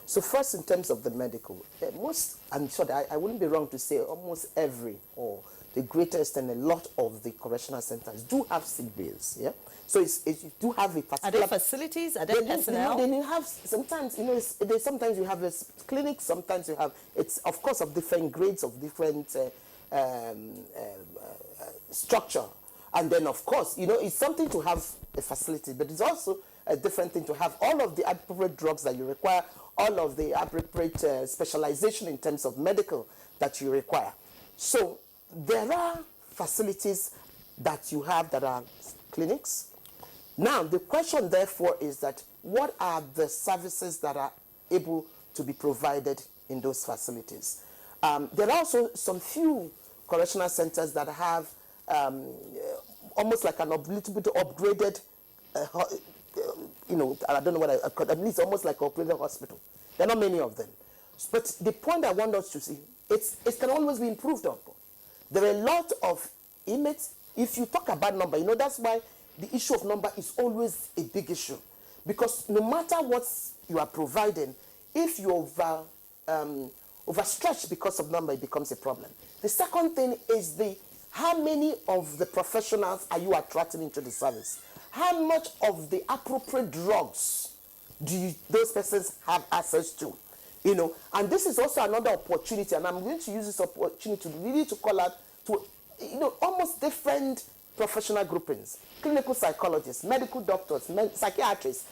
So first, in terms of the medical, I'm sure that I wouldn't be wrong to say almost every, or the greatest and a lot of the correctional centers do have sick bays, yeah? So you do have a particular... Are there facilities? Are there personnel? Then you have, sometimes, sometimes you have a clinic, sometimes you have, it's of course of different grades, of different structure. And then of course, it's something to have a facility, but it's also a different thing to have all of the appropriate drugs that you require, all of the appropriate specialization in terms of medical that you require. So there are facilities that you have that are clinics. Now, the question, therefore, is that what are the services that are able to be provided in those facilities? There are also some few correctional centers that have almost like a little bit upgraded, I don't know what I call, at least almost like an upgraded hospital. There are not many of them. But the point I want us to see, it can always be improved upon. There are a lot of inmates. If you talk about number, that's why the issue of number is always a big issue. Because no matter what you are providing, if you overstretch because of number, it becomes a problem. The second thing is how many of the professionals are you attracting into the service? How much of the appropriate drugs do those persons have access to? And this is also another opportunity, and I'm going to use this opportunity to call out to, almost different professional groupings, clinical psychologists, medical doctors, psychiatrists,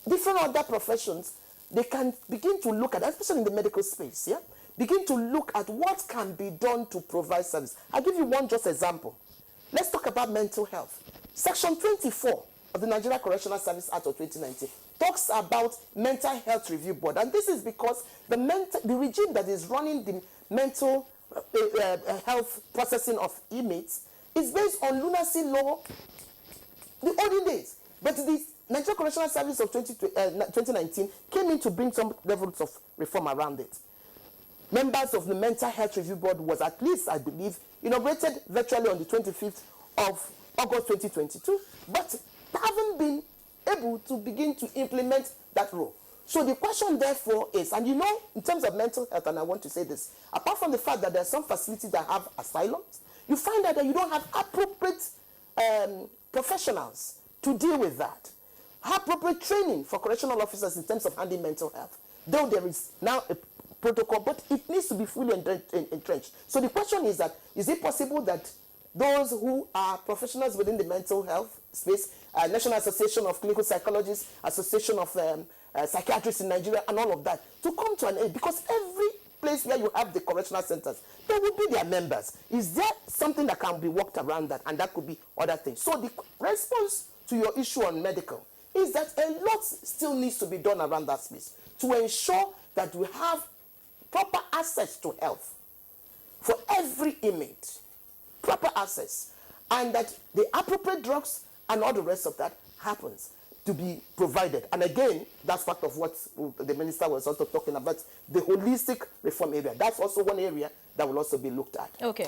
different other professions. They can begin to look at, especially in the medical space, yeah? Begin to look at what can be done to provide service. I'll give you one just example. Let's talk about mental health. Section 24 of the Nigerian Correctional Service Act of 2019 talks about mental health review board. And this is because the regime that is running the mental health processing of inmates is based on lunacy law, the olden days. But the Nigerian Correctional Service of 2019 came in to bring some levels of reform around it. Members of the Mental Health Review Board was at least, I believe, inaugurated virtually on the 25th of August 2022, but they haven't been able to begin to implement that role. So the question, therefore, is, and in terms of mental health, and I want to say this, apart from the fact that there are some facilities that have asylums, you find that you don't have appropriate professionals to deal with that. Appropriate training for correctional officers in terms of handling mental health, though there is now a protocol, but it needs to be fully entrenched. So the question is that, is it possible that those who are professionals within the mental health space, National Association of Clinical Psychologists, Association of Psychiatrists in Nigeria, and all of that, to come to an end? Because every place where you have the correctional centers, there will be their members. Is there something that can be worked around that? And that could be other things. So the response to your issue on medical is that a lot still needs to be done around that space to ensure that we have proper access to health for every inmate, proper access, and that the appropriate drugs and all the rest of that happens to be provided. And again, that's part of what the minister was also talking about, the holistic reform area. That's also one area that will also be looked at. Okay.